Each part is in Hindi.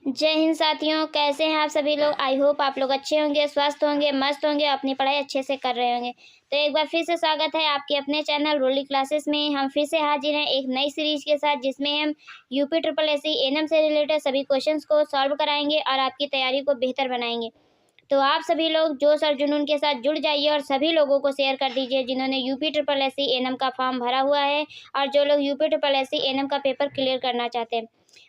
जय हिंद साथियों, कैसे हैं आप सभी लोग। आई होप आप लोग अच्छे होंगे, स्वस्थ होंगे, मस्त होंगे, अपनी पढ़ाई अच्छे से कर रहे होंगे। तो एक बार फिर से स्वागत है आपके अपने चैनल रोली क्लासेस में। हम फिर से हाजिर हैं एक नई सीरीज के साथ, जिसमें हम यूपी ट्रिपल एससी एएनएम से रिलेटेड सभी क्वेश्चंस को सॉल्व कराएंगे और आपकी तैयारी को बेहतर बनाएंगे। तो आप सभी लोग जोश और जुनून के साथ जुड़ जाइए और सभी लोगों को शेयर कर दीजिए जिन्होंने यूपी ट्रिपल एससी एएनएम का फॉर्म भरा हुआ है और जो लोग यूपी ट्रिपल एससी एएनएम का पेपर क्लियर करना चाहते हैं।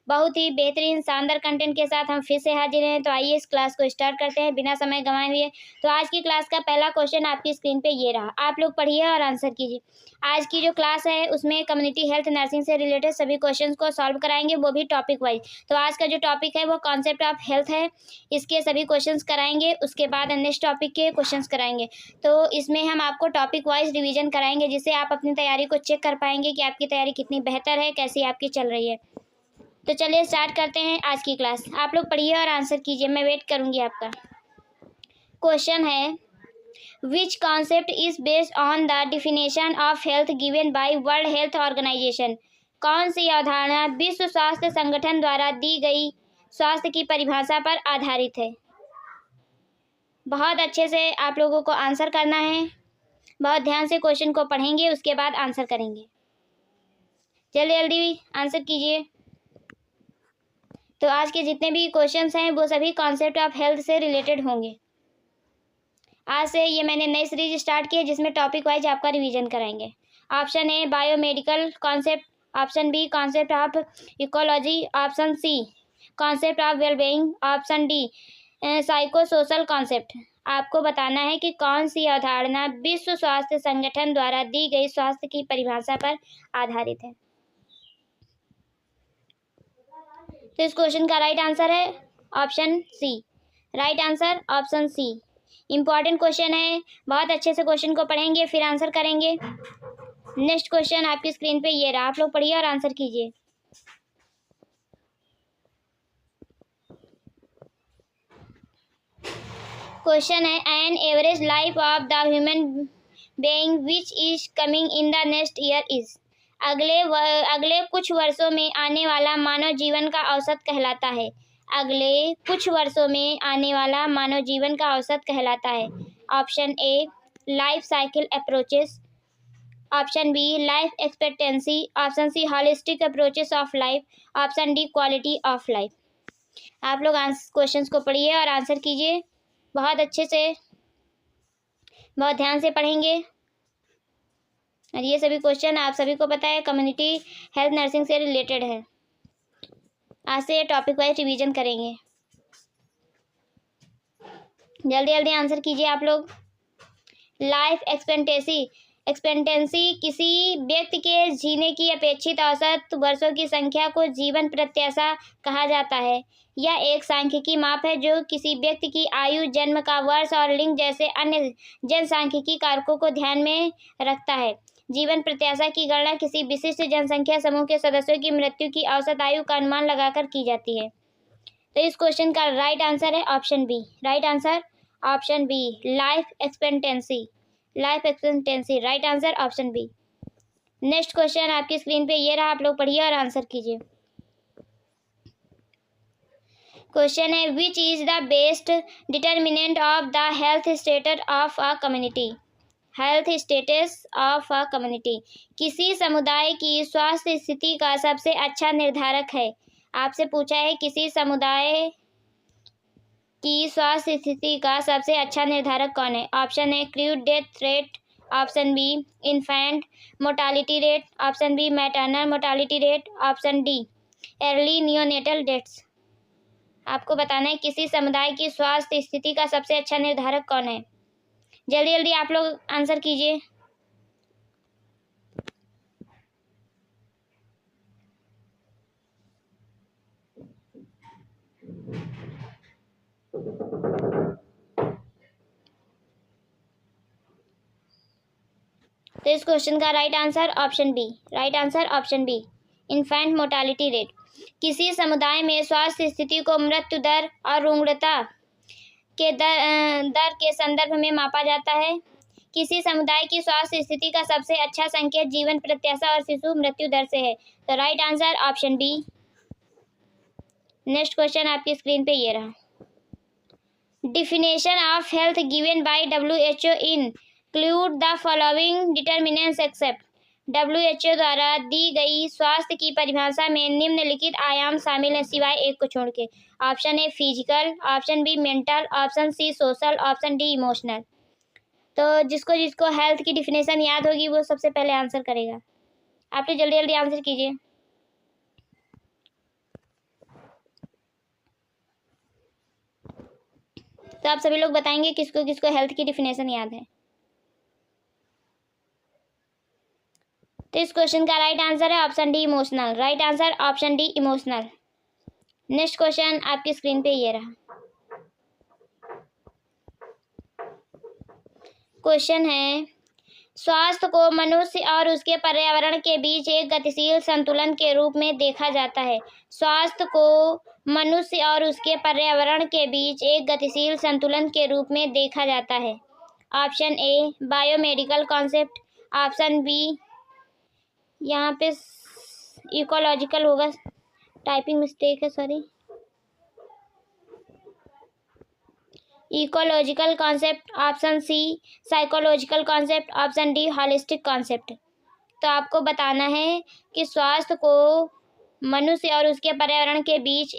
बहुत ही बेहतरीन शानदार कंटेंट के साथ हम फिर से हाजिर हैं। तो आइए इस क्लास को स्टार्ट करते हैं बिना समय गंवाए हुए। तो आज की क्लास का पहला क्वेश्चन आपकी स्क्रीन पे ये रहा, आप लोग पढ़िए और आंसर कीजिए। आज की जो क्लास है उसमें कम्युनिटी हेल्थ नर्सिंग से रिलेटेड सभी क्वेश्चंस को सॉल्व कराएंगे, वो भी टॉपिक वाइज। तो आज का जो टॉपिक है वो कॉन्सेप्ट ऑफ हेल्थ है, इसके सभी क्वेश्चंस कराएंगे। उसके बाद नेक्स्ट टॉपिक के क्वेश्चंस कराएंगे। तो इसमें हम आपको टॉपिक वाइज रिवीजन कराएंगे, जिससे आप अपनी तैयारी को चेक कर पाएंगे कि आपकी तैयारी कितनी बेहतर है, कैसी आपकी चल रही है। तो चलिए स्टार्ट करते हैं आज की क्लास। आप लोग पढ़िए और आंसर कीजिए, मैं वेट करूंगी आपका। क्वेश्चन है, which concept is based on the definition of health given by World Health Organization. कौन सी अवधारणा विश्व स्वास्थ्य संगठन द्वारा दी गई स्वास्थ्य की परिभाषा पर आधारित है। बहुत अच्छे से आप लोगों को आंसर करना है, बहुत ध्यान से क्वेश्चन को पढ़ेंगे, उसके बाद आंसर करेंगे। जल्दी जल्दी आंसर कीजिए। तो आज के जितने भी क्वेश्चंस हैं वो सभी कॉन्सेप्ट ऑफ हेल्थ से रिलेटेड होंगे। आज से ये मैंने नई सीरीज स्टार्ट की है, जिसमें टॉपिक वाइज आपका रिवीजन कराएंगे। Option A biomedical concept, option B concept of ecology, option C concept of wellbeing, option D psycho social concept. आपको बताना है कि कौन सी अवधारणा विश्व स्वास्थ्य संगठन द्वारा दी गई स्वास्थ्य की परिभाषा पर आधारित है। तो इस क्वेश्चन का राइट आंसर है option C. Right answer option C. Important question है, बहुत अच्छे से क्वेश्चन को पढ़ेंगे फिर आंसर करेंगे। नेक्स्ट क्वेश्चन आपकी स्क्रीन पे ये रहा, आप लोग पढ़िए और आंसर कीजिए। क्वेश्चन है, an average life of the human being which is coming in the next year is. अगले कुछ वर्षों में आने वाला मानव जीवन का औसत कहलाता है। अगले कुछ वर्षों में आने वाला मानव जीवन का औसत कहलाता है। Option A life cycle approaches, option B life expectancy, option C holistic approaches of life, option D quality of life. आप लोग क्वेश्चंस को पढ़िए और आंसर कीजिए, बहुत अच्छे से, बहुत ध्यान से पढ़ेंगे। और ये सभी क्वेश्चन आप सभी को पता है कम्युनिटी हेल्थ नर्सिंग से रिलेटेड है। आज से टॉपिक वाइज रिवीजन करेंगे। जल्दी जल्दी आंसर कीजिए आप लोग। लाइफ एक्सपेक्टेंसी किसी व्यक्ति के जीने की अपेक्षित औसत वर्षों की संख्या को जीवन प्रत्याशा कहा जाता है। यह एक सांख्यिकी माप है जो किसी व्यक्ति की आयु, जन्म का वर्ष और लिंग जैसे अन्य जनसांख्यिकी कारकों को ध्यान में रखता है। जीवन प्रत्याशा की गणना किसी विशिष्ट जनसंख्या समूह के सदस्यों की मृत्यु की औसत आयु का अनुमान लगाकर की जाती है। तो इस क्वेश्चन का राइट आंसर है option B. Right answer option B, life expectancy. Life expectancy right answer option B. Next question आपकी स्क्रीन पे ये रहा, आप लोग पढ़िए और आंसर कीजिए। क्वेश्चन है, which is the best determinant of the health status of a community. Health status of a community किसी समुदाय की स्वास्थ्य स्थिति का सबसे अच्छा निर्धारक है। आपसे पूछा है किसी समुदाय की स्वास्थ्य स्थिति का सबसे अच्छा निर्धारक कौन है। Option A crude death rate, option B infant mortality rate, option B maternal mortality rate, option D early neonatal deaths. आपको बताना है किसी समुदाय की स्वास्थ्य स्थिति का सबसे अच्छा निर्धारक कौन है। जल्दी जल्दी आप लोग आंसर कीजिए। तो इस क्वेश्चन का right answer option B. Right answer option B, infant mortality rate किसी समुदाय में स्वास्थ्य स्थिति को मृत्यु दर और रुग्णता के दर के संदर्भ में मापा जाता है। किसी समुदाय की स्वास्थ्य स्थिति का सबसे अच्छा संकेत जीवन प्रत्याशा और शिशु मृत्यु दर से है। तो right answer option B. Next question आपकी स्क्रीन पे ये रहा। Definition of health given by WHO include the following determinants except. WHO द्वारा दी गई स्वास्थ्य की परिभाषा में निम्नलिखित आयाम शामिल हैं सिवाय एक को छोड़ के। Option A physical, option B mental, option C social, option D emotional. तो जिसको जिसको हेल्थ की डिफिनेशन याद होगी वो सबसे पहले आंसर करेगा। आप तो जल्दी जल्दी आंसर कीजिए। तो आप सभी लोग बताएंगे किसको किसको हेल्थ की डिफिनेशन याद है। तो इस क्वेश्चन का राइट आंसर है option D emotional. Right answer option D emotional. Next question आपकी स्क्रीन पे ये रहा। क्वेश्चन है स्वास्थ्य को मनुष्य और उसके पर्यावरण के बीच एक गतिशील संतुलन के रूप में देखा जाता है। स्वास्थ्य को मनुष्य और उसके पर्यावरण के बीच एक गतिशील संतुलन के रूप में देखा जाता है। Option A biomedical concept, option B यहाँ पे इकोलॉजिकल होगा, टाइपिंग मिस्टेक है sorry, ecological concept, option C psychological concept, option D holistic concept. तो आपको बताना है कि स्वास्थ्य को मनुष्य और उसके पर्यावरण के बीच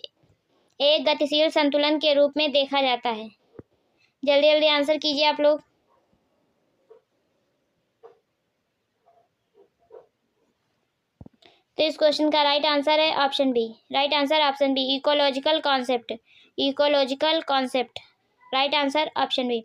एक गतिशील संतुलन के रूप में देखा जाता है। जल्दी जल्दी आंसर कीजिए आप लोग। तो इस क्वेश्चन का राइट आंसर है option B. Right answer option B ecological concept. Ecological concept right answer option B.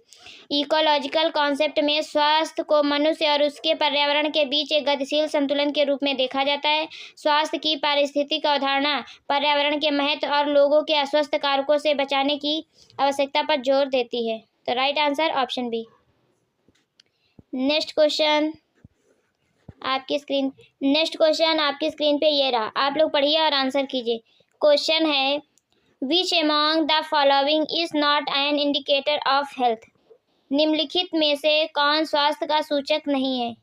Ecological concept में स्वास्थ्य को मनुष्य और उसके पर्यावरण के बीच एक गतिशील संतुलन के रूप में देखा जाता है। स्वास्थ्य की पारिस्थितिक अवधारणा पर्यावरण के महत्व और लोगों के अस्वस्थ कारकों से बचाने की आवश्यकता पर जोर देती है। तो right answer option B. Next question आपकी स्क्रीन पे ये रहा। आप लोग पढ़िए और आंसर कीजिए। क्वेश्चन है which among the following is not an indicator of health. निम्नलिखित में से कौन स्वास्थ्य का सूचक नहीं है।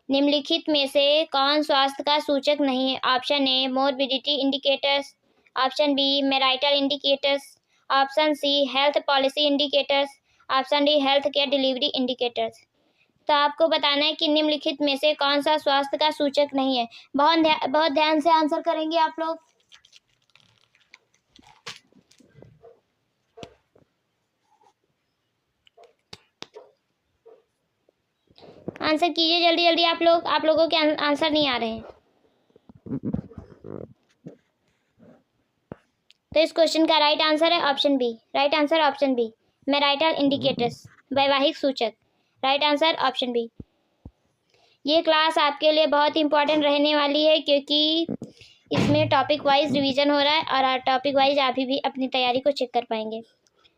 निम्नलिखित में से कौन स्वास्थ्य का सूचक नहीं है। Option A morbidity indicators, option B marital indicators, option C health policy indicators, option D health care delivery indicators. तो आपको बताना है कि निम्नलिखित में से कौन सा स्वास्थ्य का सूचक नहीं है। बहुत ध्यान से आंसर करेंगे आप लोग। आंसर कीजिए जल्दी जल्दी आप लोग। आप लोगों के आंसर नहीं आ रहे हैं। तो इस क्वेश्चन का राइट आंसर है option B. Right answer option B marital indicators, वैवाहिक सूचक। Right answer option B. ये क्लास आपके लिए बहुत इंपॉर्टेंट रहने वाली है क्योंकि इसमें टॉपिक वाइज रिवीजन हो रहा है और टॉपिक वाइज आप भी अपनी तैयारी को चेक कर पाएंगे।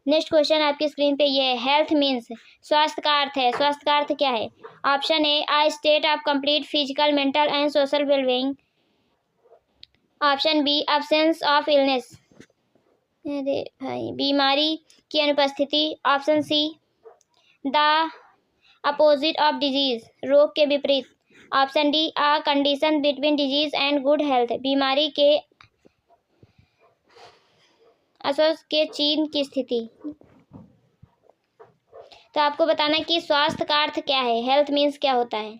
नेक्स्ट क्वेश्चन आपकी स्क्रीन पे ये है। हेल्थ मीन्स स्वास्थ्य का अर्थ है। स्वास्थ्य का अर्थ क्या है। Option A a state of complete physical mental and social wellbeing, option B absence of illness, अरे भाई बीमारी की अनुपस्थिति, option C the opposite of disease, रोग के विपरीत, option D a condition between disease and good health, बीमारी के अस्वस्थ के चीन की स्थिति। तो आपको बताना है कि स्वास्थ्य का अर्थ क्या है। हेल्थ मीन्स क्या होता है।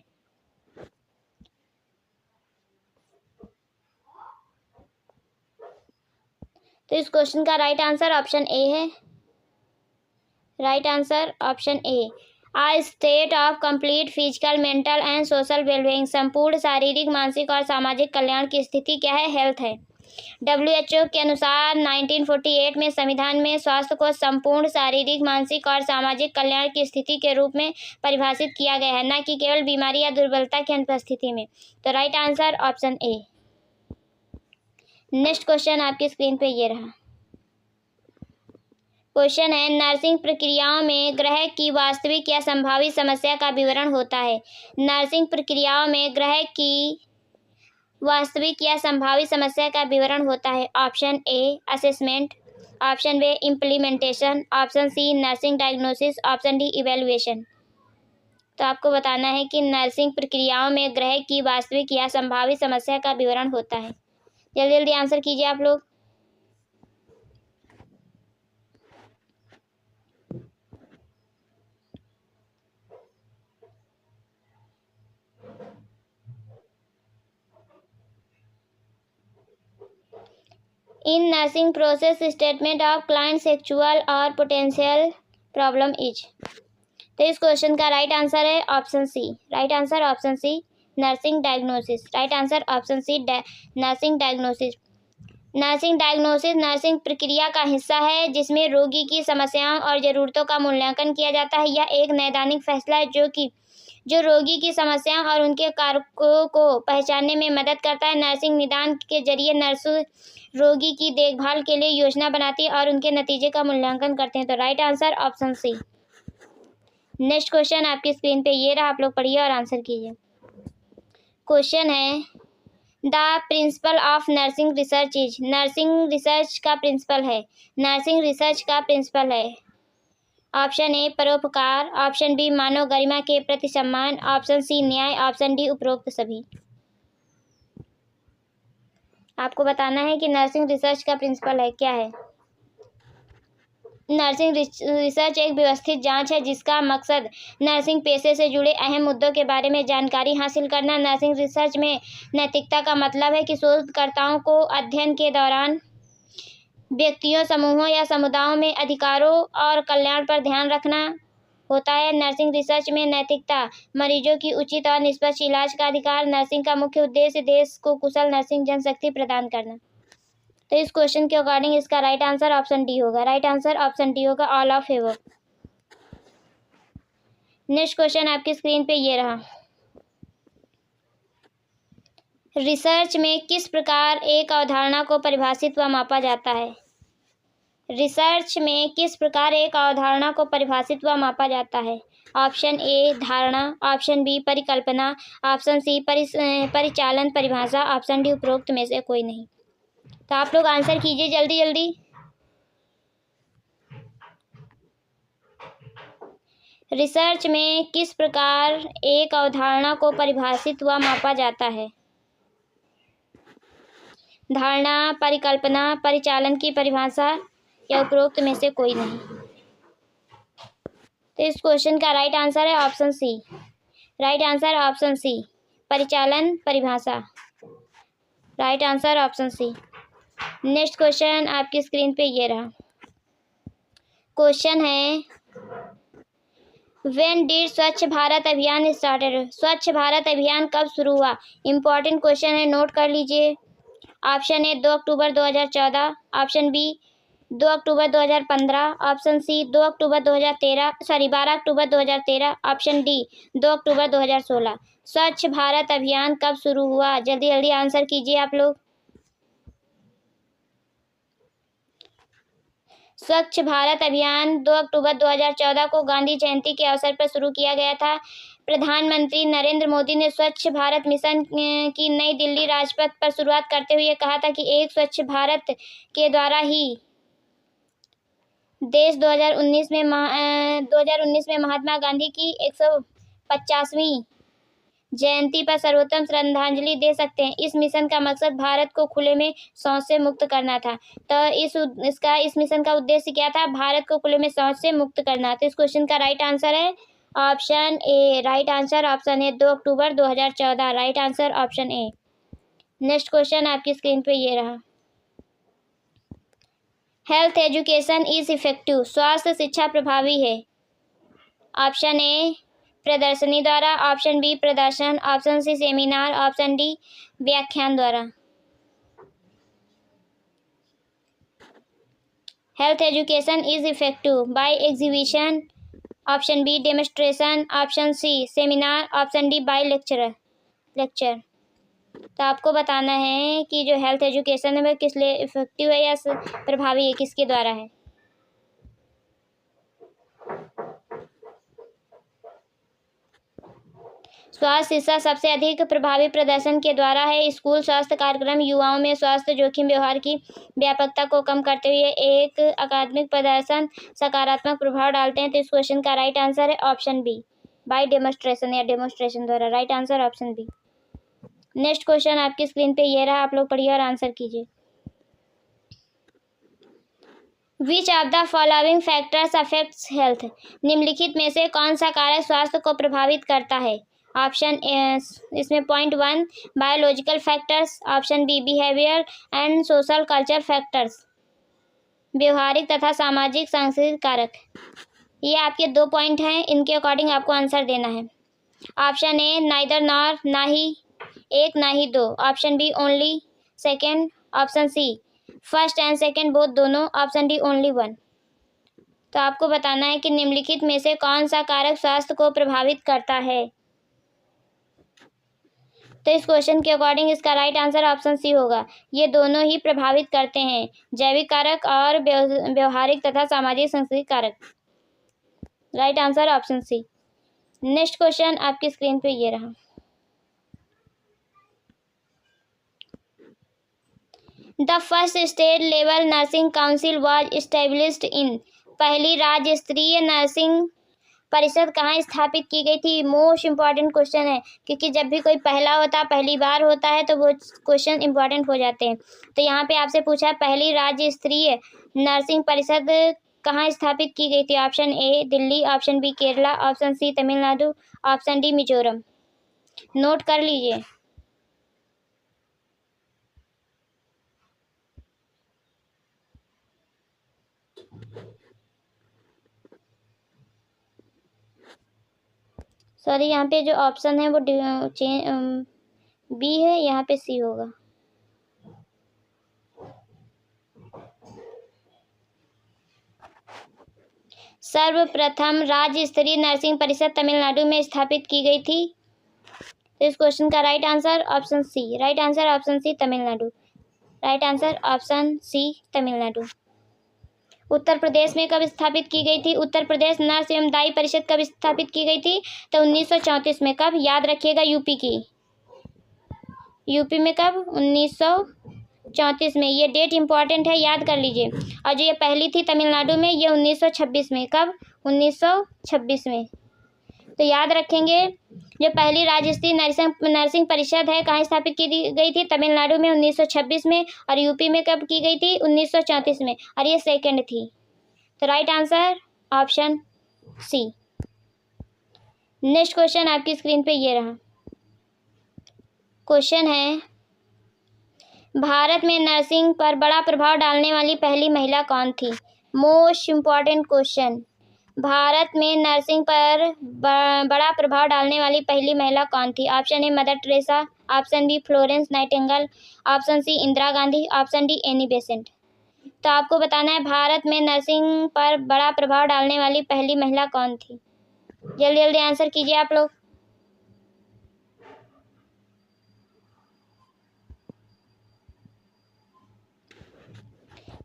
तो इस क्वेश्चन का राइट आंसर ऑप्शन ए है। Right answer option A a state of complete physical mental and social wellbeing, संपूर्ण शारीरिक मानसिक और सामाजिक कल्याण की स्थिति क्या है। हेल्थ है। WHO के अनुसार 1948 में संविधान में स्वास्थ्य को संपूर्ण शारीरिक मानसिक और सामाजिक कल्याण की स्थिति के रूप में परिभाषित किया गया है, न कि केवल बीमारी या दुर्बलता की अनुपस्थिति में। तो right answer option A. Next question आपकी स्क्रीन पे ये रहा। क्वेश्चन है नर्सिंग प्रक्रियाओं में ग्रह की वास्तविक या संभावित समस्या का विवरण होता है। नर्सिंग प्रक्रियाओं में ग्रह की वास्तविक या संभावित समस्या का विवरण होता है। Option A assessment, option B implementation, option C nursing diagnosis, option D evaluation. तो आपको बताना है कि नर्सिंग प्रक्रियाओं में ग्रह की वास्तविक या संभावित समस्या का विवरण होता है। जल्दी जल्दी आंसर कीजिए आप लोग। In nursing process statement of client actual or potential problem is. तो इस क्वेश्चन का राइट आंसर है option C. Right answer option C, nursing diagnosis. Right answer option C, nursing diagnosis. Nursing diagnosis nursing प्रक्रिया का हिस्सा है जिसमें रोगी की समस्याओं और ज़रूरतों का मूल्यांकन किया जाता है। यह एक नैदानिक फैसला है जो रोगी की समस्याओं और उनके कारकों को पहचानने में मदद करता है। नर्सिंग निदान के जरिए नर्स रोगी की देखभाल के लिए योजना बनाती है और उनके नतीजे का मूल्यांकन करते हैं। तो right answer option C. Next question आपकी स्क्रीन पे ये रहा, आप लोग पढ़िए और आंसर कीजिए। क्वेश्चन है the principle of nursing research is. Nursing research का प्रिंसिपल है, नर्सिंग रिसर्च का प्रिंसिपल है। ऑप्शन ए परोपकार, ऑप्शन बी मानव गरिमा के प्रति सम्मान, ऑप्शन सी न्याय, ऑप्शन डी उपरोक्त सभी। आपको बताना है कि नर्सिंग रिसर्च का प्रिंसिपल है क्या है। नर्सिंग रिसर्च एक व्यवस्थित जांच है जिसका मकसद नर्सिंग पेशे से जुड़े अहम मुद्दों के बारे में जानकारी हासिल करना। नर्सिंग रिसर्च में नैतिकता का मतलब है कि शोधकर्ताओं को अध्ययन के दौरान व्यक्तियों, समूहों या समुदायों में अधिकारों और कल्याण पर ध्यान रखना होता है। नर्सिंग रिसर्च में नैतिकता, मरीजों की उचित और निष्पक्ष इलाज का अधिकार। नर्सिंग का मुख्य उद्देश्य देश को कुशल नर्सिंग जनशक्ति प्रदान करना। तो इस क्वेश्चन के अकॉर्डिंग इसका राइट आंसर ऑप्शन डी होगा। राइट आंसर ऑप्शन डी होगा, all of above. Next question आपकी स्क्रीन पे ये रहा। रिसर्च में किस प्रकार एक अवधारणा को परिभाषित व मापा जाता है। रिसर्च में किस प्रकार एक अवधारणा को परिभाषित व मापा जाता है। ऑप्शन ए धारणा, ऑप्शन बी परिकल्पना, ऑप्शन सी परिचालन परिभाषा, ऑप्शन डी उपरोक्त में से कोई नहीं। तो आप लोग आंसर कीजिए जल्दी जल्दी। रिसर्च में किस प्रकार एक अवधारणा को परिभाषित व मापा जाता है। धारणा, परिकल्पना, परिचालन की परिभाषा या उपरोक्त में से कोई नहीं। तो इस क्वेश्चन का राइट आंसर है option C. Right answer option C, परिचालन परिभाषा। Right answer option C. Next question आपकी स्क्रीन पे ये रहा। क्वेश्चन है व्हेन डिड स्वच्छ भारत अभियान स्टार्टेड। स्वच्छ भारत अभियान कब शुरू हुआ। इंपॉर्टेंट क्वेश्चन है, नोट कर लीजिए। ऑप्शन ए 2 अक्टूबर 2014, ऑप्शन बी 2 अक्टूबर 2015, ऑप्शन सी 12 अक्टूबर 2013, ऑप्शन डी 2 अक्टूबर 2016। स्वच्छ भारत अभियान कब शुरू हुआ, जल्दी जल्दी आंसर कीजिए आप लोग। स्वच्छ भारत अभियान 2 अक्टूबर 2014 को गांधी जयंती के अवसर पर शुरू किया गया था। प्रधानमंत्री नरेंद्र मोदी ने स्वच्छ भारत मिशन की नई दिल्ली राजपथ पर शुरुआत करते हुए कहा था कि एक स्वच्छ भारत के द्वारा ही देश 2019 में महात्मा गांधी की 150वीं जयंती पर सर्वोत्तम श्रद्धांजलि दे सकते हैं। इस मिशन का मकसद भारत को खुले में शौच से मुक्त करना था। तो इस मिशन का उद्देश्य क्या था, भारत को खुले में शौच से मुक्त करना। तो इस क्वेश्चन का राइट आंसर है option A. Right answer option A 2 अक्टूबर 2014। Right answer option A. Next question आपकी स्क्रीन पे ये रहा। Health education is effective. स्वास्थ्य शिक्षा प्रभावी है। ऑप्शन ए प्रदर्शनी द्वारा, ऑप्शन बी प्रदर्शन, option C seminar, option D व्याख्यान द्वारा। Health education is effective by exhibition, option B demonstration, option C seminar, option D by lecture. तो आपको बताना है कि जो हेल्थ एजुकेशन है वह किस लिए इफेक्टिव है या प्रभावी है, किसके द्वारा है। स्वास्थ्य शिक्षा सबसे अधिक प्रभावी प्रदर्शन के द्वारा है। स्कूल स्वास्थ्य कार्यक्रम युवाओं में स्वास्थ्य जोखिम व्यवहार की व्यापकता को कम करते हुए एक अकादमिक प्रदर्शन सकारात्मक प्रभाव डालते हैं। तो इस क्वेश्चन का राइट आंसर है ऑप्शन बी बाय डेमोस्ट्रेशन या डेमोस्ट्रेशन द्वारा। Right answer option B. Next question आपकी स्क्रीन पे ये रहा, आप लोग पढ़िए और आंसर कीजिए। Which of the following factors affects health. निम्नलिखित में से कौन सा कारक स्वास्थ्य को प्रभावित करता है। ऑप्शन इसमें point 1 biological factors, option bee behaviour and social culture factors, व्यवहारिक तथा सामाजिक सांस्कृतिक कारक। ये आपके 2 पॉइंट हैं, इनके अकॉर्डिंग आपको आंसर देना है। ऑप्शन ए नाइदर नॉर, ना ही एक ना ही दो, option B only second, option C first and second both दोनों, ऑप्शन डी ओनली वन। तो आपको बताना है कि निम्नलिखित में से कौन सा कारक स्वास्थ्य को प्रभावित करता है। तो इस क्वेश्चन के अकॉर्डिंग इसका राइट आंसर ऑप्शन सी होगा। ये दोनों ही प्रभावित करते हैं, जैविक कारक और व्यवहारिक तथा सामाजिक सांस्कृतिक कारक। Right answer option C. Next question आपकी स्क्रीन पे ये रहा। The first state level nursing council was established in, पहली राज्य स्तरीय नर्सिंग परिषद कहाँ स्थापित की गई थी। मोस्ट इम्पॉर्टेंट क्वेश्चन है, क्योंकि जब भी कोई पहला होता, पहली बार होता है, तो वो क्वेश्चन इम्पॉर्टेंट हो जाते हैं। तो यहाँ पे आपसे पूछा है पहली राज्य स्तरीय नर्सिंग परिषद कहाँ स्थापित की गई थी। Option A Delhi, option B Kerala, option C Tamil Nadu, option D Mizoram. Note कर लीजिए। सॉरी, यहाँ पे जो ऑप्शन है वो बी है, यहाँ पे सी होगा। सर्वप्रथम राज्य स्तरीय नर्सिंग परिषद तमिलनाडु में स्थापित की गई थी। तो इस क्वेश्चन का right answer option C. Right answer option C Tamil Nadu. Right answer option C Tamil Nadu. Uttar Pradesh में कब स्थापित की गई थी। उत्तर प्रदेश नर्स एवं दाई परिषद कब स्थापित की गई थी। तो 1934 में। कब, याद रखिएगा यूपी की। यूपी में कब, 1934 में। ये डेट इंपॉर्टेंट है, याद कर लीजिए। और जो ये पहली थी तमिलनाडु में, ये 1926 में। कब, 1926 में। तो याद रखेंगे, जो पहली राज्य स्तरीय नर्सिंग परिषद है कहाँ स्थापित की गई थी। तमिलनाडु में 1926 में। और यूपी में कब की गई थी, 1934 में। और ये सेकंड थी। तो right answer option C. Next question आपकी स्क्रीन पे ये रहा। क्वेश्चन है, भारत में नर्सिंग पर बड़ा प्रभाव डालने वाली पहली महिला कौन थी। Most important question. भारत में नर्सिंग पर बड़ा प्रभाव डालने वाली पहली महिला कौन थी। Option A Mother Teresa, option B Florence Nightingale, option C Indira Gandhi, option D Annie Besant. तो आपको बताना है भारत में नर्सिंग पर बड़ा प्रभाव डालने वाली पहली महिला कौन थी। जल्दी जल्दी आंसर कीजिए आप लोग।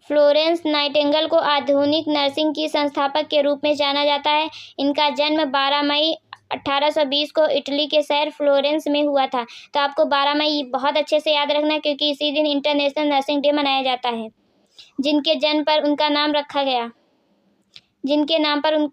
फ्लोरेंस नाइटिंगेल को आधुनिक नर्सिंग की संस्थापक के रूप में जाना जाता है। इनका जन्म 12 मई 1820 को इटली के शहर फ्लोरेंस में हुआ था। तो आपको 12 मई बहुत अच्छे से याद रखना है, क्योंकि इसी दिन इंटरनेशनल नर्सिंग डे मनाया जाता है। जिनके जन्म पर उनका नाम रखा गया, जिनके नाम पर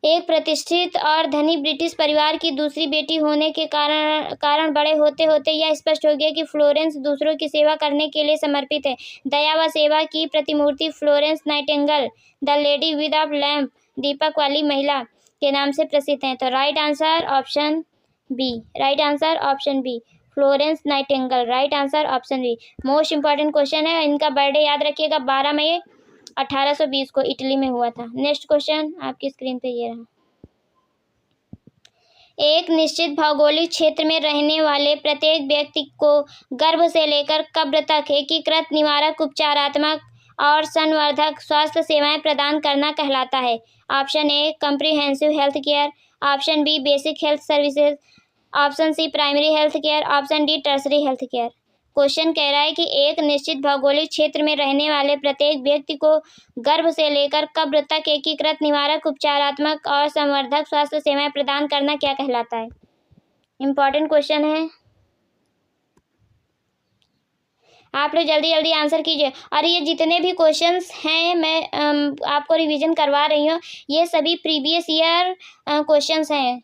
एक प्रतिष्ठित और धनी ब्रिटिश परिवार की दूसरी बेटी होने के कारण बड़े होते होते यह स्पष्ट हो गया कि फ्लोरेंस दूसरों की सेवा करने के लिए समर्पित है। दया व सेवा की प्रतिमूर्ति Florence Nightingale, the lady with a lamp, दीपक वाली महिला के नाम से प्रसिद्ध हैं। तो right answer option B. Right answer option B, Florence Nightingale. Right answer option B. Most important question है। इनका बर्थडे याद रखिएगा, 12 मई 1820 को इटली में हुआ था। नेक्स्ट क्वेश्चन आपकी स्क्रीन पे ये रहा। एक निश्चित भौगोलिक क्षेत्र में रहने वाले प्रत्येक व्यक्ति को गर्भ से लेकर कब्र तक एकीकृत निवारक, उपचारात्मक और संवर्धक स्वास्थ्य सेवाएं प्रदान करना कहलाता है। Option A comprehensive health care, option B basic health services, option C primary health care, option D tertiary health care. Question कह रहा है कि एक निश्चित भौगोलिक क्षेत्र में रहने वाले प्रत्येक व्यक्ति को गर्भ से लेकर कब्र तक एकीकृत निवारक, उपचारात्मक और संवर्धक स्वास्थ्य सेवाएं प्रदान करना क्या कहलाता है। इंपॉर्टेंट क्वेश्चन है, आप लोग जल्दी जल्दी आंसर कीजिए। और ये जितने भी क्वेश्चंस हैं मैं आपको रिवीजन करवा रही हूँ, ये सभी प्रीवियस ईयर क्वेश्चंस हैं।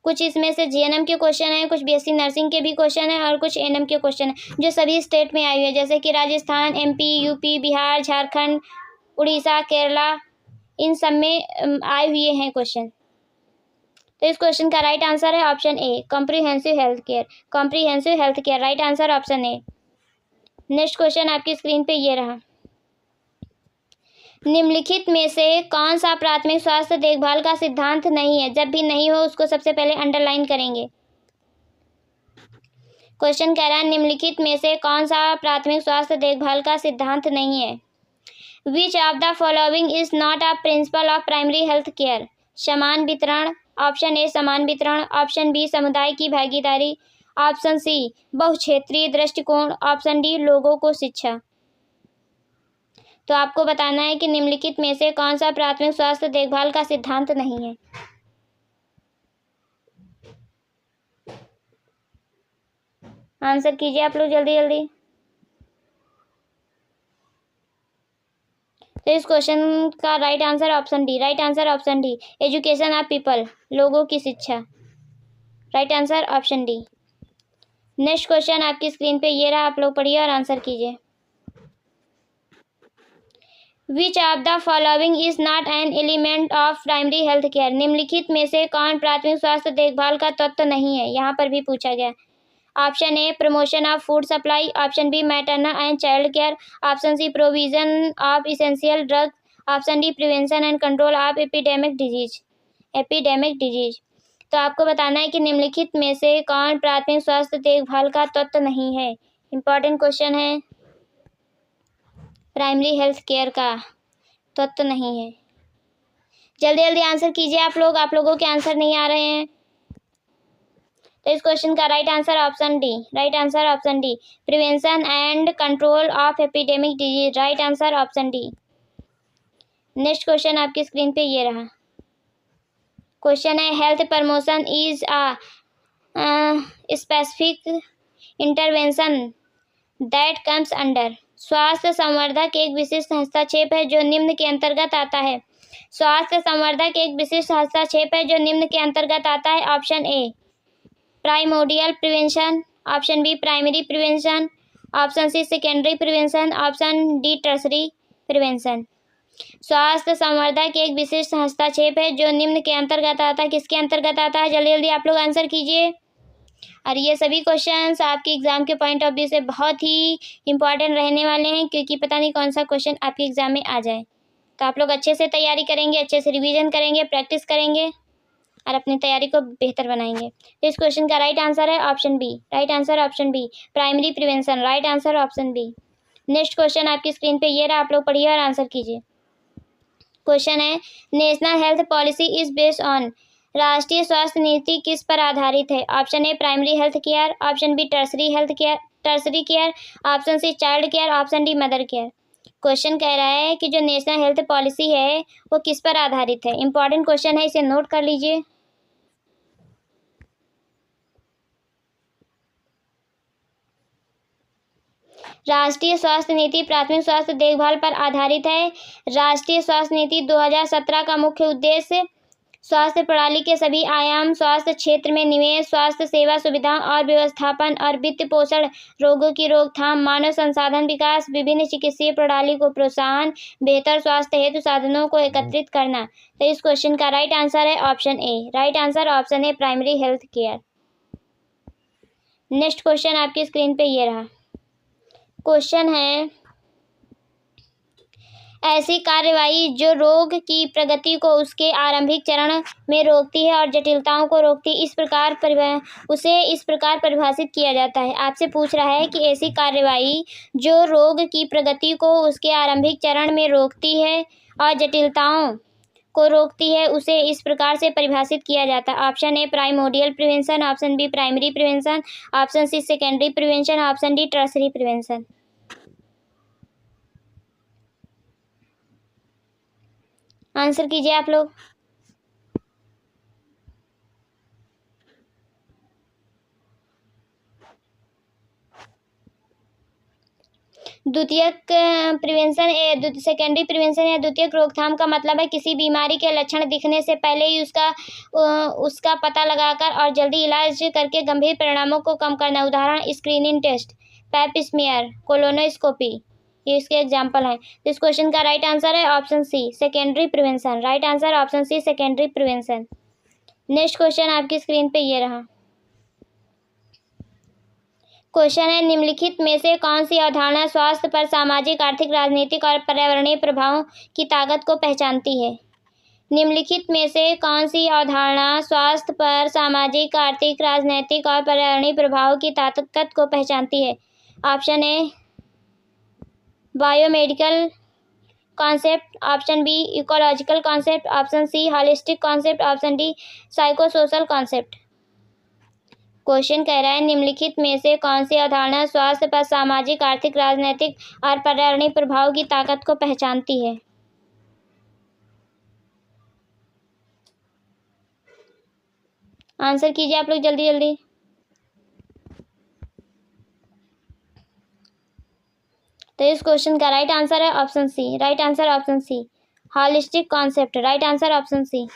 कुछ इसमें से जीएनएम के क्वेश्चन हैं, कुछ बीएससी नर्सिंग के भी क्वेश्चन हैं और कुछ एएनएम के क्वेश्चन हैं, जो सभी स्टेट में आए हुए हैं, जैसे कि राजस्थान, एमपी, यूपी, बिहार, झारखंड, उड़ीसा, केरला, इन सब में आए हुए हैं क्वेश्चन। तो इस क्वेश्चन का राइट आंसर है option A, comprehensive health care. Comprehensive health care, right answer option A. Next question आपकी स्क्रीन पे ये रहा। निम्नलिखित में से कौन सा प्राथमिक स्वास्थ्य देखभाल का सिद्धांत नहीं है? जब भी नहीं हो उसको सबसे पहले अंडरलाइन करेंगे। क्वेश्चन कह रहा है निम्नलिखित में से कौन सा प्राथमिक स्वास्थ्य देखभाल का सिद्धांत नहीं है? विच of the following is not a principle of primary health care? समान वितरण, ऑप्शन ए समान वितरण, ऑप्शन बी समुदाय की भागीदारी, ऑप्शन सी बहुक्षेत्रीय दृष्टिकोण, ऑप्शन डी लोगों को शिक्षा। तो आपको बताना है कि निम्नलिखित में से कौन सा प्राथमिक स्वास्थ्य देखभाल का सिद्धांत नहीं है। आंसर कीजिए आप लोग जल्दी जल्दी। तो इस क्वेश्चन का right answer option D, right answer option D, education of people, लोगों की शिक्षा, right answer option D. Next question आपकी स्क्रीन पे ये रहा, आप लोग पढ़िए और आंसर कीजिए। Which of the following is not an element of primary health care? निम्नलिखित में से कौन प्राथमिक स्वास्थ्य देखभाल का तत्व नहीं है? यहाँ पर भी पूछा गया। Option A promotion of food supply, option B maternal and child care, option C provision of essential drug, option D prevention and control of epidemic disease. तो आपको बताना है कि निम्नलिखित में से कौन प्राथमिक स्वास्थ्य देखभाल का तत्व नहीं है। इंपॉर्टेंट क्वेश्चन है, प्राइमरी हेल्थ केयर का तत्व नहीं है। जल्दी जल्दी आंसर कीजिए आप लोगों के आंसर नहीं आ रहे हैं। तो इस क्वेश्चन का right answer option D, right answer option D, prevention and control of epidemic disease, right answer option D. Next question आपकी स्क्रीन पे ये रहा। क्वेश्चन है health promotion is a specific intervention that comes under. स्वास्थ्य संवर्धक एक विशिष्ट हस्तक्षेप है जो निम्न के अंतर्गत आता है। स्वास्थ्य संवर्धक एक विशिष्ट हस्तक्षेप है जो निम्न के अंतर्गत आता है। Option A primordial prevention, option B primary prevention, option C secondary prevention, option D tertiary prevention. स्वास्थ्य संवर्धक एक विशिष्ट हस्तक्षेप है जो निम्न के अंतर्गत आता है। किसके अंतर्गत आता है? जल्दी जल्दी आप लोग आंसर कीजिए। और ये सभी क्वेश्चंस आपके एग्जाम के पॉइंट ऑफ व्यू से बहुत ही इंपॉर्टेंट रहने वाले हैं, क्योंकि पता नहीं कौन सा क्वेश्चन आपके एग्जाम में आ जाए। तो आप लोग अच्छे से तैयारी करेंगे, अच्छे से रिवीजन करेंगे, प्रैक्टिस करेंगे और अपनी तैयारी को बेहतर बनाएंगे। तो इस क्वेश्चन का राइट आंसर है option B, right answer option B, primary prevention, right answer option B. Next question आपकी स्क्रीन पे ये रहा, आप लोग पढ़िए और आंसर कीजिए। क्वेश्चन है national health policy is based on. राष्ट्रीय स्वास्थ्य नीति किस पर आधारित है? Option A primary health care, option B tertiary care, option C child care, option D mother care. Question कह रहा है कि जो नेशनल हेल्थ पॉलिसी है वो किस पर आधारित है। इंपॉर्टेंट क्वेश्चन है, इसे नोट कर लीजिए। राष्ट्रीय स्वास्थ्य नीति प्राथमिक स्वास्थ्य देखभाल पर आधारित है। राष्ट्रीय स्वास्थ्य नीति 2017 का मुख्य उद्देश्य स्वास्थ्य प्रणाली के सभी आयाम, स्वास्थ्य क्षेत्र में निवेश, स्वास्थ्य सेवा सुविधाओं और व्यवस्थापन और वित्त पोषण, रोगों की रोकथाम, मानव संसाधन विकास, विभिन्न चिकित्सीय प्रणाली को प्रोत्साहन, बेहतर स्वास्थ्य हेतु साधनों को एकत्रित करना। तो इस क्वेश्चन का राइट आंसर है option A, right answer option A primary health care. Next question आपकी स्क्रीन पे ये रहा। क्वेश्चन है ऐसी कार्यवाही जो रोग की प्रगति को उसके आरंभिक चरण में रोकती है और जटिलताओं को रोकती है, उसे इस प्रकार परिभाषित किया जाता है। आपसे पूछ रहा है कि ऐसी कार्यवाही जो रोग की प्रगति को उसके आरंभिक चरण में रोकती है और जटिलताओं को रोकती है, उसे इस प्रकार से परिभाषित किया जाता है। Option A primordial prevention, option B primary prevention, option C secondary prevention, option D tertiary prevention. Answer कीजिए आप लोग। द्वितीयक प्रिवेंशन सेकेंडरी प्रिवेंशन या द्वितीयक रोकथाम का मतलब है किसी बीमारी के लक्षण दिखने से पहले ही उसका पता लगाकर और जल्दी इलाज करके गंभीर परिणामों को कम करना। उदाहरण screening test, pap smear, colonoscopy, ये इसके एग्जाम्पल हैं। तो इस क्वेश्चन का राइट आंसर है option C secondary prevention, right answer option C secondary prevention. Next question आपकी स्क्रीन पे ये रहा। क्वेश्चन है, निम्नलिखित में से कौन सी अवधारणा स्वास्थ्य पर सामाजिक, आर्थिक, राजनीतिक और पर्यावरणीय प्रभावों की ताकत को पहचानती है? निम्नलिखित में से कौन सी अवधारणा स्वास्थ्य पर सामाजिक, आर्थिक, राजनीतिक और पर्यावरणीय प्रभावों की ताकत को पहचानती है? Option A biomedical concept, option B ecological concept, option C holistic concept, option D psychosocial concept. Question कह रहा है, निम्नलिखित में से कौन सी अवधारणा स्वास्थ्य पर सामाजिक, आर्थिक, राजनीतिक और पर्यावरणीय प्रभाव की ताकत को पहचानती है? आंसर कीजिए आप लोग जल्दी जल्दी। तो इस क्वेश्चन का राइट आंसर है option C. Right answer option C, holistic concept. Right answer option C.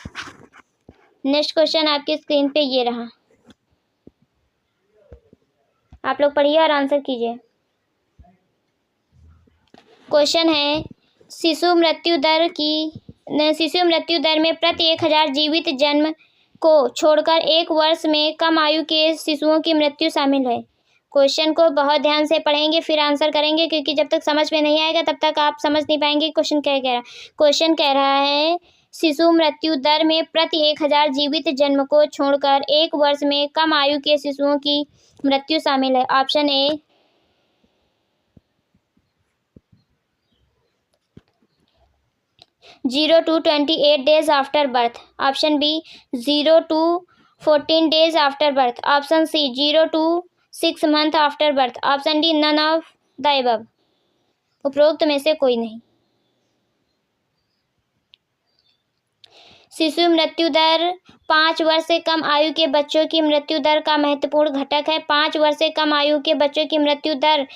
Next question आपकी स्क्रीन पे ये रहा, आप लोग पढ़िए और आंसर कीजिए। क्वेश्चन है, शिशु मृत्यु दर में प्रति 1000 जीवित जन्म को छोड़कर 1 वर्ष में कम आयु के शिशुओं की मृत्यु शामिल है। क्वेश्चन को बहुत ध्यान से पढ़ेंगे फिर आंसर करेंगे, क्योंकि जब तक समझ में नहीं आएगा तब तक आप समझ नहीं पाएंगे क्वेश्चन क्या कह रहा है। क्वेश्चन कह रहा है, शिशु मृत्यु दर में प्रति 1000 जीवित जन्म को छोड़कर 1 वर्ष में कम आयु के शिशुओं की मृत्यु शामिल है। Option A 0 to 28 days after birth, option B 0 to 14 days after birth, option C 0 to 6 month after birth, option D none of the above, उपरोक्त में से कोई नहीं। शिशु मृत्यु दर 5 वर्ष से कम आयु के बच्चों की मृत्यु दर का महत्वपूर्ण घटक है। 5 वर्ष से कम आयु के बच्चों की मृत्यु दर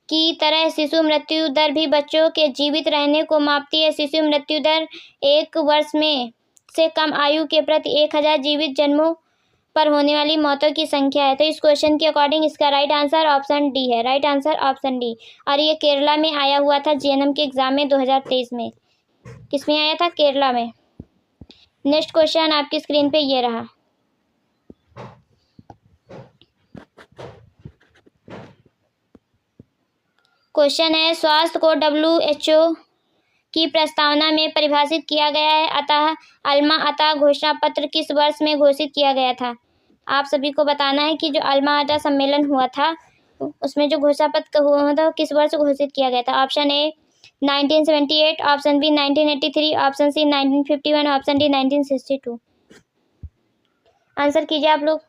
की तरह शिशु मृत्यु दर भी बच्चों के जीवित रहने को मापती है। शिशु मृत्यु दर 1 वर्ष में से कम आयु के प्रति 1000 जीवित जन्मों पर होने वाली मौतों की संख्या है। तो इस क्वेश्चन के अकॉर्डिंग इसका राइट आंसर ऑप्शन डी है। Right answer option D. और ये केरला में आया हुआ था जीएनएम के एग्जाम में 2023 में। किसमें आया था? केरला में। नेक्स्ट क्वेश्चन आपकी स्क्रीन पे ये रहा। क्वेश्चन है, स्वास्थ्य को WHO की प्रस्तावना में परिभाषित किया गया है, अतः अल्मा अता घोषणा पत्र किस वर्ष में घोषित किया गया था? आप सभी को बताना है कि जो अल्मा अता सम्मेलन हुआ था उसमें जो घोषणा पत्र हुआ था किस वर्ष घोषित किया गया था? Option A 1978, option B 1983, option C 1951, option D 1962। Answer कीजिए आप लोग।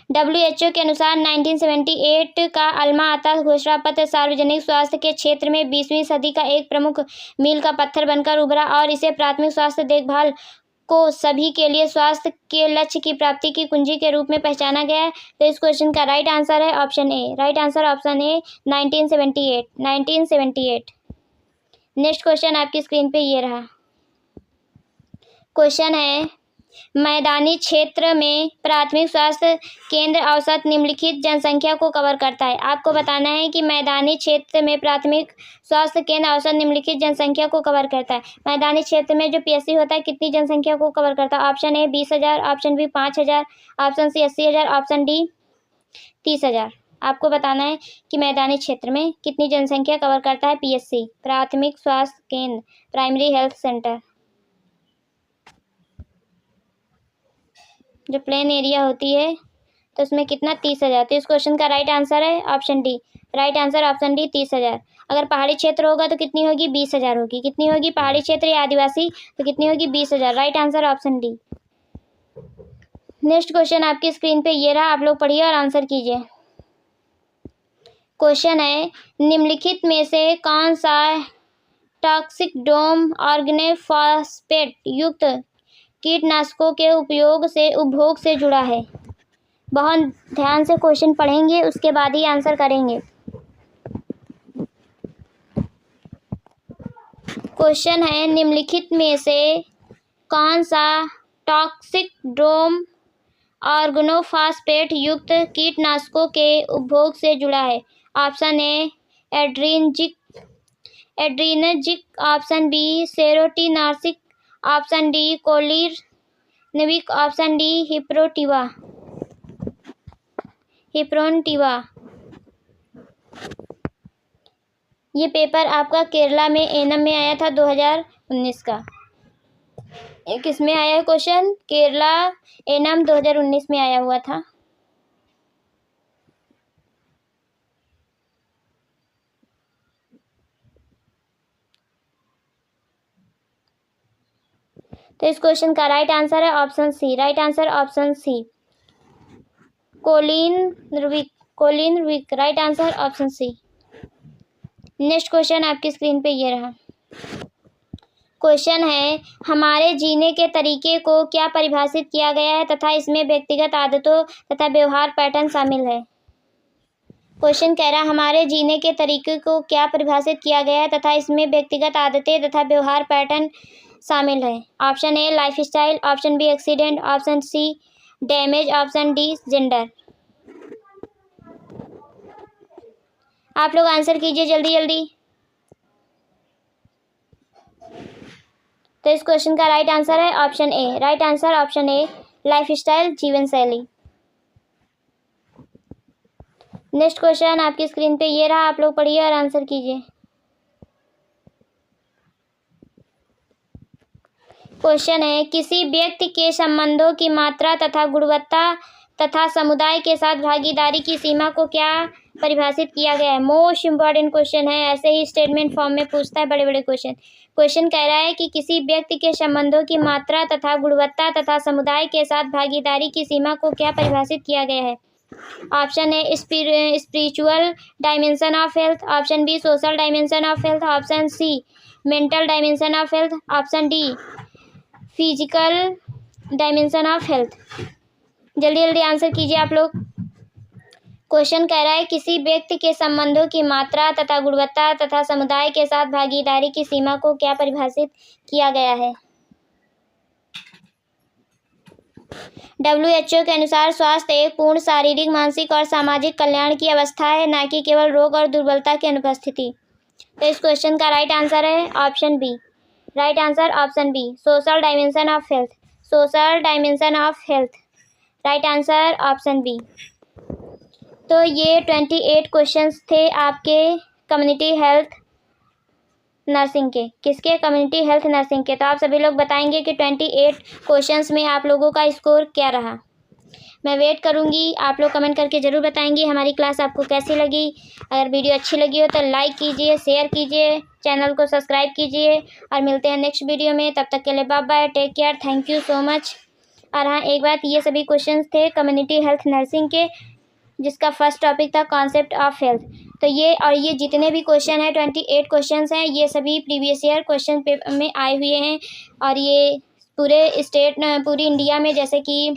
WHO के अनुसार 1978 का अल्मा अता घोषणा पत्र सार्वजनिक स्वास्थ्य के क्षेत्र में 20वीं सदी का एक प्रमुख मील का पत्थर बनकर उभरा और इसे प्राथमिक स्वास्थ्य देखभाल को सभी के लिए स्वास्थ्य के लक्ष्य की प्राप्ति की कुंजी के रूप में पहचाना गया है। तो इस क्वेश्चन का राइट आंसर है option A. Right answer option A 1978। Next question आपकी स्क्रीन पे ये रहा। क्वेश्चन है, मैदानी क्षेत्र में प्राथमिक स्वास्थ्य केंद्र औसत निम्नलिखित जनसंख्या को कवर करता है। आपको बताना है कि मैदानी क्षेत्र में प्राथमिक स्वास्थ्य केंद्र औसत निम्नलिखित जनसंख्या को कवर करता है। मैदानी क्षेत्र में जो PSC होता है कितनी जनसंख्या को कवर करता है? Option A 20,000, option B 5,000, option C 80,000, option D 30,000। आपको बताना है कि मैदानी क्षेत्र में कितनी जनसंख्या कवर करता है PSC, प्राथमिक स्वास्थ्य केंद्र, प्राइमरी हेल्थ सेंटर। जो प्लेन एरिया होती है तो उसमें कितना? 30,000। तो इस क्वेश्चन का राइट आंसर है option D. Right answer option D 30,000। अगर पहाड़ी क्षेत्र होगा तो कितनी होगी? 20,000 होगी। कितनी होगी? पहाड़ी क्षेत्र या आदिवासी तो कितनी होगी? 20,000। Right answer option D. Next question आपकी स्क्रीन पे ये रहा, आप लोग पढ़िए और आंसर कीजिए। क्वेश्चन है, निम्नलिखित में से कौन सा टॉक्सिक डोम ऑर्गेनोफॉस्फेट युक्त कीटनाशकों के उपभोग से जुड़ा है? बहुत ध्यान से क्वेश्चन पढ़ेंगे उसके बाद ही आंसर करेंगे। क्वेश्चन है, निम्नलिखित में से कौन सा टॉक्सिक डोम ऑर्गेनोफॉस्फेट युक्त कीटनाशकों के उपभोग से जुड़ा है? Option A adrenergic, option B serotonergic, option D cholinergic, option D हिप्रोटिवा, हिप्रोनटिवा। ये पेपर आपका केरला में एनम में आया था 2019 का। किस में आया है क्वेश्चन? केरला एनम 2019 में आया हुआ था। तो इस क्वेश्चन का राइट आंसर है option C. Right answer option C, Colin Rubik. Right answer option C. Next question आपकी स्क्रीन पे ये रहा। क्वेश्चन है, हमारे जीने के तरीके को क्या परिभाषित किया गया है तथा इसमें व्यक्तिगत आदतों तथा व्यवहार पैटर्न शामिल है। क्वेश्चन कह रहा है, हमारे जीने के तरीके को क्या परिभाषित किया गया है तथा इसमें व्यक्तिगत आदतें तथा व्यवहार पैटर्न शामिल है। Option A lifestyle, option B accident, option C damage, option D gender. आप लोग आंसर कीजिए जल्दी जल्दी। तो इस क्वेश्चन का राइट आंसर है option A. Right answer option A, lifestyle, जीवन शैली। नेक्स्ट क्वेश्चन आपकी स्क्रीन पे ये रहा, आप लोग पढ़िए और आंसर कीजिए। क्वेश्चन है, किसी व्यक्ति के संबंधों की मात्रा तथा गुणवत्ता तथा समुदाय के साथ भागीदारी की सीमा को क्या परिभाषित किया गया है। मोस्ट इम्पॉर्टेंट क्वेश्चन है, ऐसे ही स्टेटमेंट फॉर्म में पूछता है बड़े बड़े क्वेश्चन। क्वेश्चन कह रहा है कि किसी व्यक्ति के संबंधों की मात्रा तथा गुणवत्ता तथा समुदाय के साथ भागीदारी की सीमा को क्या परिभाषित किया गया है। Option A spiritual dimension of health, option B social dimension of health, option C mental dimension of health, option D physical dimension of health. जल्दी जल्दी आंसर कीजिए आप लोग। क्वेश्चन कह रहा है, किसी व्यक्ति के संबंधों की मात्रा तथा गुणवत्ता तथा समुदाय के साथ भागीदारी की सीमा को क्या परिभाषित किया गया है। WHO के अनुसार स्वास्थ्य एक पूर्ण शारीरिक, मानसिक और सामाजिक कल्याण की अवस्था है, न कि केवल रोग और दुर्बलता की अनुपस्थिति। तो इस क्वेश्चन का राइट आंसर है option B. Right answer option B, social dimension of health. Social dimension of health. Right answer option B. तो ये 28 क्वेश्चंस थे आपके कम्युनिटी हेल्थ नर्सिंग के। किसके? कम्युनिटी हेल्थ नर्सिंग के। तो आप सभी लोग बताएंगे कि 28 क्वेश्चंस में आप लोगों का स्कोर क्या रहा। मैं वेट करूंगी, आप लोग कमेंट करके ज़रूर बताएंगे हमारी क्लास आपको कैसी लगी। अगर वीडियो अच्छी लगी हो तो लाइक कीजिए, शेयर कीजिए, चैनल को सब्सक्राइब कीजिए और मिलते हैं नेक्स्ट वीडियो में। तब तक के लिए bye bye, take care, thank you so much. और हाँ, एक बात, ये सभी क्वेश्चंस थे कम्युनिटी हेल्थ नर्सिंग के, जिसका फर्स्ट टॉपिक था कॉन्सेप्ट ऑफ हेल्थ। तो ये जितने भी क्वेश्चन हैं 28 क्वेश्चंस हैं, ये सभी प्रीवियस ईयर क्वेश्चन पेपर में आए हुए हैं। और ये पूरी इंडिया में, जैसे कि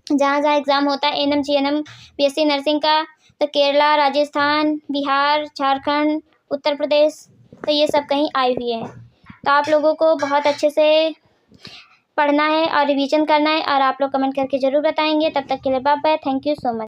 जहाँ जहाँ एग्ज़ाम होता है एनएम जीएनएम बीएससी नर्सिंग का, तो केरला, राजस्थान, बिहार, झारखंड, उत्तर प्रदेश, तो ये सब कहीं आए हुए हैं। तो आप लोगों को बहुत अच्छे से पढ़ना है और रिवीजन करना है और आप लोग कमेंट करके ज़रूर बताएंगे। तब तक के लिए bye bye, thank you so much.